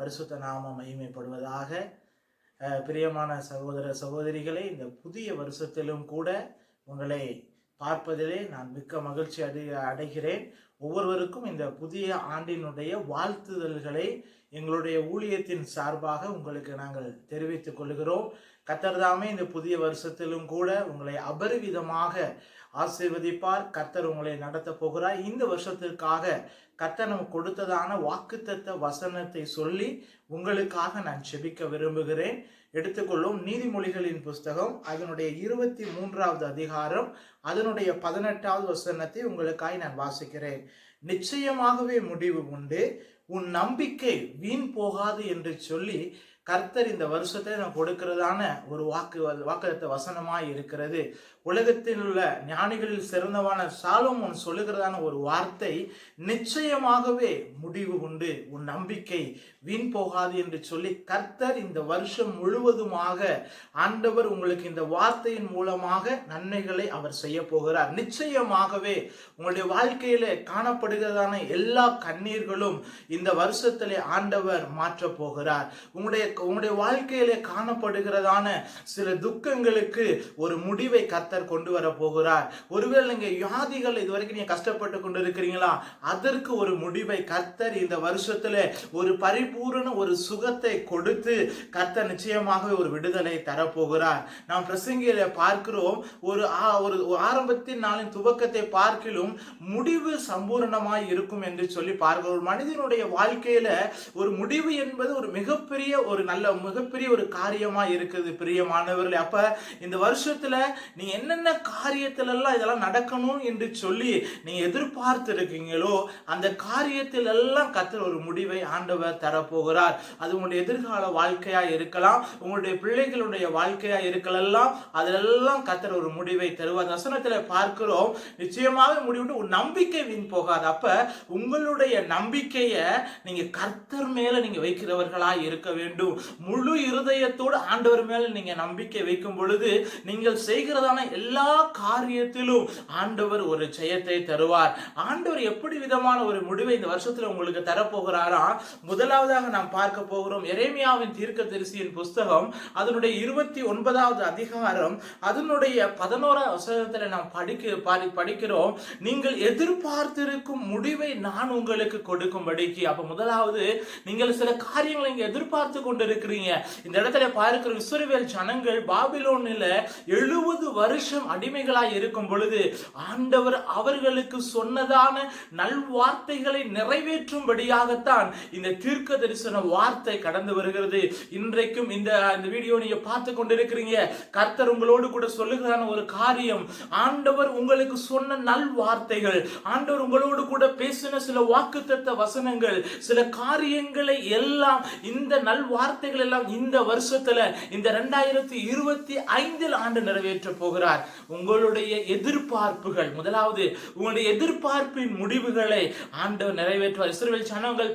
பரிசுத்த நாமம் மகிமைப்படுவதாக. பிரியமான சகோதர சகோதரிகளே, இந்த புதிய வருஷத்திலும் கூட உங்களை பார்ப்பதிலே நான் மிக்க மகிழ்ச்சி அடைகிறேன். ஒவ்வொருவருக்கும் இந்த புதிய ஆண்டினுடைய வாழ்த்துதல்களை எங்களுடைய ஊழியத்தின் சார்பாக உங்களுக்கு நாங்கள் தெரிவித்துக் கொள்கிறோம். கர்த்தர் தாமே இந்த புதிய வருஷத்திலும் கூட உங்களை அபரிவிதமாக ஆசீர்வதிப்பார். கர்த்தர் உங்களை நடத்த போகிறார். இந்த வருஷத்திற்காக கர்த்தர் நமக்கு கொடுத்ததான வாக்குத்தத்த வசனத்தை சொல்லி உங்களுக்காக நான் செபிக்க விரும்புகிறேன். எடுத்துக்கொள்ளும் நீதிமொழிகளின் புஸ்தகம் அதனுடைய 23வது அதிகாரம் அதனுடைய 18வது வசனத்தை உங்களுக்காக நான் வாசிக்கிறேன். நிச்சயமாகவே முடிவு உண்டு, உன் நம்பிக்கை வீண் போகாது என்று சொல்லி கர்த்தர் இந்த வருஷத்தை நான் கொடுக்கிறதான ஒரு வாக்குத்த வசனமாய் இருக்கிறது. உலகத்தில் உள்ள ஞானிகளில் சிறந்தவான சாலமோன் சொல்லுகிறதான ஒரு வார்த்தை, நிச்சயமாகவே முடிவு உண்டு, உன் நம்பிக்கை வீண் போகாது என்று சொல்லி கர்த்தர் இந்த வருஷம் முழுவதுமாக ஆண்டவர் உங்களுக்கு இந்த வார்த்தையின் மூலமாக நன்மைகளை அவர் செய்ய போகிறார். நிச்சயமாகவே உங்களுடைய வாழ்க்கையில காணப்படுகிறதான எல்லா கண்ணீர்களும் இந்த வருஷத்திலே ஆண்டவர் மாற்ற போகிறார். உங்களுடைய வாழ்க்கையிலே காணப்படுகிறதான சில துக்கங்களுக்கு ஒரு முடிவை கர்த்தர் கொண்டு வர போகிறார். ஒருவேளை நீங்க வியாதிகள் இதுவரைக்கும் நீங்க கஷ்டப்பட்டு கொண்டு இருக்கிறீங்களா, அதற்கு ஒரு முடிவை கர்த்தர் இந்த வருஷத்துல ஒரு பரிபூரண ஒரு சுகத்தை கொடுத்து கர்த்தர் நிச்சயமாகவே ஒரு விடுதலை தரப்போகிறார். நாம் பிரசங்கியில பார்க்கிறோம், ஒரு ஆரம்பத்தின் நாளின் துவக்கத்தை பார்க்கிலும் முடிவு சம்பூரணமாய் இருக்கும் என்று சொல்லி பார்க்கிறோம். ஒரு மனிதனுடைய வாழ்க்கையில ஒரு முடிவு என்பது ஒரு மிகப்பெரிய ஒரு காரியமா இருக்குது பிரியமானவர்களே. அப்ப இந்த வருஷத்துல நீங்க என்னென்ன காரியத்துல எல்லாம் இதெல்லாம் நடக்கணும் என்று சொல்லி நீங்க எதிர்பார்த்து இருக்கீங்களோ அந்த காரியத்தில் எல்லாம் கர்த்தர் ஒரு முடிவை ஆண்டவர் தரப்போகிறார். அது உங்களுடைய எதிர்கால வாழ்க்கையா இருக்கலாம், உங்களுடைய பிள்ளைகளுடைய வாழ்க்கையா இருக்கலாம், அதெல்லாம் கர்த்தர் ஒரு முடிவை தருவார். வசனத்துல பார்க்கிறோம், நிச்சயமாக முடிவு ஒரு நம்பிக்கை வீண் போகாது. அப்ப உங்களுடைய நம்பிக்கைய நீங்க கர்த்தர் மேல நீங்க வைக்கிறவர்களா இருக்க வேண்டும். முழு இருதயத்தோடு ஆண்டவர் மேல நீங்க நம்பிக்கை வைக்கும் பொழுது நீங்கள் செய்கிறதான எல்லா காரியத்திலும் ஆண்டவர் ஒரு ஜெயத்தை தருவார். ஆண்டவர் எப்படி விதமான ஒரு முடிவை இந்த வருஷத்துல உங்களுக்கு தரப்போகிறாரா? முதலாவதாக நாம் பார்க்க போகிறோம் எரேமியாவின் தீர்க்கதரிசியின் புஸ்தகம் அதனுடைய 29வது அதிகாரம் அதனுடைய 11வது வசனத்துல நாம் படிக்கிறோம், நீங்கள் எதிர்பார்த்திருக்கும் முடிவை நான் உங்களுக்கு கொடுக்கும்படிக்கு. அப்ப முதலாவது நீங்கள் சில காரியங்களை இங்க எதிர்பார்த்து கொண்டிருக்கிறீங்க. இந்த இடத்துல பார்க்கிற இஸ்ரவேல் ஜனங்கள் பாபிலோனில 70 வருஷம் அடிமைகளாய் இருக்கும் பொழுது ஆண்டவர் அவர்களுக்கு சொன்னதான நல்வார்த்தைகளை நிறைவேற்றும்படியாகத்தான் இந்த தீர்க்க தரிசன வார்த்தை கடந்து வருகிறது. இன்றைக்கும் இந்த வீடியோ நீங்க பார்த்து கொண்டிருக்கிறீங்க. கர்த்தர் உங்களோடு கூட சொல்லுகிறான ஒரு காரியம், ஆண்டவர் உங்களுக்கு சொன்ன நல்வார்த்தைகள், ஆண்டவர் உங்களோடு கூட பேசின சில வாக்குத்தத்த வசனங்கள், சில காரியங்களை எல்லாம் இந்த நல்வார்த்தைகள் எல்லாம் இந்த வருஷத்துல இந்த 2025 ஆண்டு நிறைவேற்ற போகிறார். உங்களுடைய எதிர்பார்ப்புகள், முதலாவது உங்களுடைய எதிர்பார்ப்பின் முடிவுகளை ஆண்டவர் நிறைவேற்றுவார். இஸ்ரவேல் ஜனங்கள்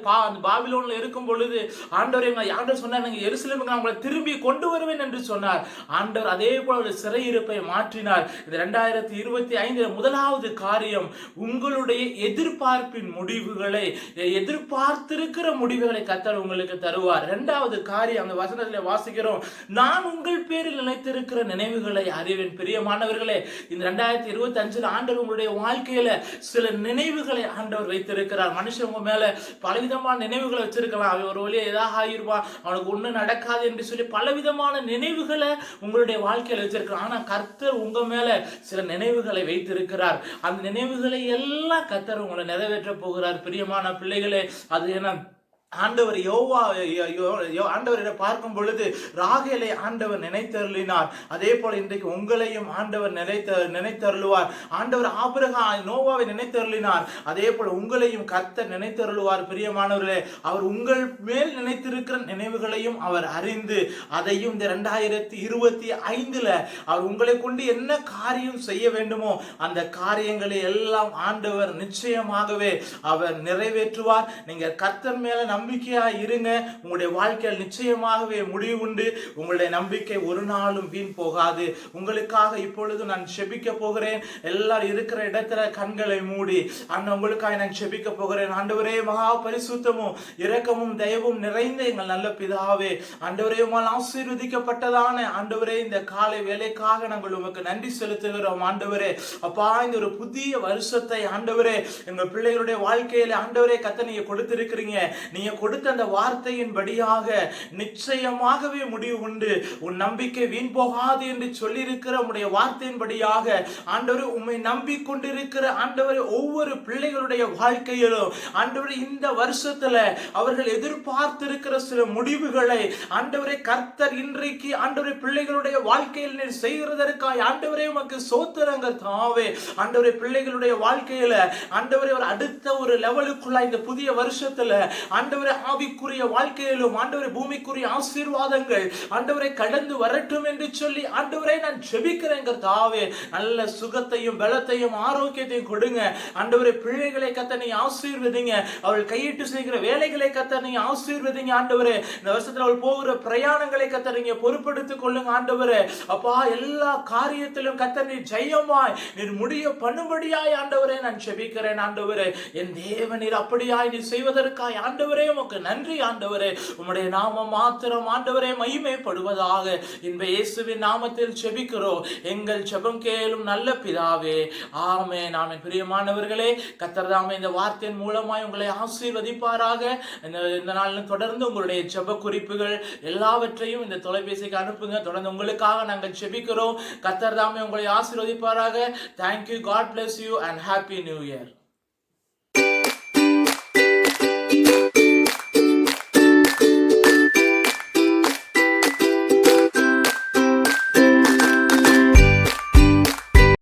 பாபிலோன்ல இருக்கும் பொழுது ஆண்டவர் சொன்னார், நீங்க எருசலேமுக்கு நான் உங்களை திரும்பி கொண்டு வருவேன் என்று சொன்னார். ஆண்டவர் அதே போல சிறையிருப்பை மாற்றினார். இந்த 2025 முதலாவது காரியம், உங்களுடைய எதிர்பார்ப்பின் முடிவுகளை, எதிர்பார்த்திருக்கிற முடிவுகளை கர்த்தர் உங்களுக்கு தருவார். இரண்டாவது காரியம், அந்த வசனத்தில் வாசிக்கிறோம், நான் உங்கள் பேரில் நினைத்திருக்கிற நினைவுகளை அறிவேன். பிரியமானவர்களே, இந்த 2025 ஆண்டவர் உங்களுடைய வாழ்க்கையில சில நினைவுகளை ஆண்டவர் வைத்திருக்கிறார். மனுஷன் உங்க மேல பலவிதமான நினைவுகளை வச்சிருக்கலாம். அவன் ஒரு வழியா ஏதாவது ஆகிருவான், அவனுக்கு ஒண்ணு நடக்காது என்று சொல்லி பலவிதமான நினைவுகளை உங்களுடைய வாழ்க்கையில வச்சிருக்கிறார். ஆனா கர்த்தர் உங்க மேல சில நினைவுகளை வைத்திருக்கிறார். அந்த நினைவுகளை எல்லாம் கர்த்தர் உங்களை நிறைவேற்ற போகிறார். பிரியமான பிள்ளைகளே, அது என்ன, ஆண்டவர் ஆண்டவரை பார்க்கும் பொழுது ராகேலை ஆண்டவர் நினைத்தருளினார். அதே போல இன்றைக்கு உங்களையும் ஆண்டவர் நினைத்தருளுவார். ஆண்டவர் நோவாவை நினைத்தருளினார். அதே போல உங்களையும் கர்த்தர் நினைத்தருளுவார். பிரியமானவர்களே, அவர் உங்கள் மேல் நினைத்திருக்கிற நினைவுகளையும் அவர் அறிந்து அதையும் இந்த 2025 அவர் உங்களை கொண்டு என்ன காரியம் செய்ய வேண்டுமோ அந்த காரியங்களை எல்லாம் ஆண்டவர் நிச்சயமாகவே அவர் நிறைவேற்றுவார். நீங்க கர்த்தர் மேல நம்பிக்கையா இருங்க. உங்களுடைய வாழ்க்கையில் நிச்சயமாகவே முடிவு உண்டு. உங்களுடைய நம்பிக்கை ஒரு நாளும் வீண் போகாது. உங்களுக்காக இப்பொழுது நான் செபிக்க போகிறேன். எல்லாரும் இருக்கிற இடத்துல கண்களை மூடி உங்களுக்காக நான் செபிக்க போகிறேன். ஆண்டவரே, மகா பரிசுத்தமும் இரக்கமும் தயவும் நிறைந்த எங்கள் நல்ல பிதாவே, ஆண்டவரே, உம்மால் ஆசீர்வதிக்கப்பட்டதான ஆண்டவரே இந்த காலை வேலைக்காக நாங்கள் உமக்கு நன்றி செலுத்துகிறோம். ஆண்டவரே அப்பா, இந்த ஒரு புதிய வருஷத்தை ஆண்டவரே எங்கள் பிள்ளைகளுடைய வாழ்க்கையில ஆண்டவரே கத்த நீங்க கொடுத்திருக்கிறீங்க. நீங்க கொடுத்த அந்த வார்த்தையின் படியாக நிச்சயமாகவே முடிவு உண்டு. உன் நம்பிக்கை வீண் போகாது என்று சொல்லி இருக்கிற உம்முடைய வார்த்தையின்படியாக ஆண்டவரே உம்மை நம்பிக்கொண்டிருக்கிற ஆண்டவரே ஒவ்வொரு பிள்ளைகளுடைய வாழ்க்கையிலும் ஆண்டவரே இந்த வருஷத்துல அவர்கள் எதிர்பார்த்திருக்கிற சில முடிவுகளை ஆண்டவரே கர்த்தர் இன்றைக்கு ஆண்டவரே பிள்ளைகளுடைய வாழ்க்கையில் நீர் செய்கிறதற்காக ஆண்டவரே உமக்கு ஸ்தோத்திரங்கள் தாவே. ஆண்டவரே பிள்ளைகளுடைய வாழ்க்கையில ஆண்டவரே ஒரு அடுத்த ஒரு லெவலுக்குள்ள இந்த புதிய வருஷத்துல ஆண்டவரே ஆவிக்குரிய வாழ்க்கையிலும் ஆண்டவரே பூமிக்குரிய ஆசீர்வாதங்கள் ஆண்டவரே கடந்து வரட்டும் என்று சொல்லி ஆண்டவரே நான் ஜெபிக்கிறேன் கர்த்தாவே. நல்ல சுகத்தையும் பலத்தையும் ஆரோக்கியத்தையும் கொடுங்க ஆண்டவரே. பிள்ளைகளை கத்த நீ ஆசீர்வதிங்க. அவள் கையிட்டு செய்கிற வேலைகளை கத்த நீ ஆசீர்வதிங்க ஆண்டவரே. இந்த வருஷத்துல அவள் போகிற பிரயாணங்களை கத்த நீங்க பொறுப்படுத்திக் கொள்ளுங்க ஆண்டவரே. அப்பா, எல்லா காரியத்திலும் கத்த நீ ஜெயமாய் நீர் முடிய பண்ணும்படியாய் ஆண்டவரே நான் ஜெபிக்கிறேன் ஆண்டவரே. என் தேவனீர் அப்படியாய் நீ செய்வதற்காய் ஆண்டவரே உமக்கு நன்றி ஆண்டவரே. உம்முடைய நாமம் மாத்திரம் ஆண்டவரே மகிமைப்படுவதாக. இன்ப இயேசுவின் நாமத்தில் ஜெபிக்கிறோம் எங்கள் ஜெபம் கேளும் நல்ல பிதாவே. ஆமென் ஆமென். பிரியமானவர்களே, கர்த்தர் தாமே இந்த வார்த்தையின் மூலமாய் உங்களை ஆசீர்வதிப்பாராக. இந்த நாளில் தொடர்ந்து உங்களுடைய ஜெப குறிப்புகள் எல்லாவற்றையும் இந்த தொலைபேசிக்கு அனுப்புங்க. தொடர்ந்து உங்களுக்காக நாங்கள் ஜெபிக்கிறோம். கர்த்தர் தாமே உங்களை ஆசீர்வதிப்பாராக. Thank you. God bless you and happy new year.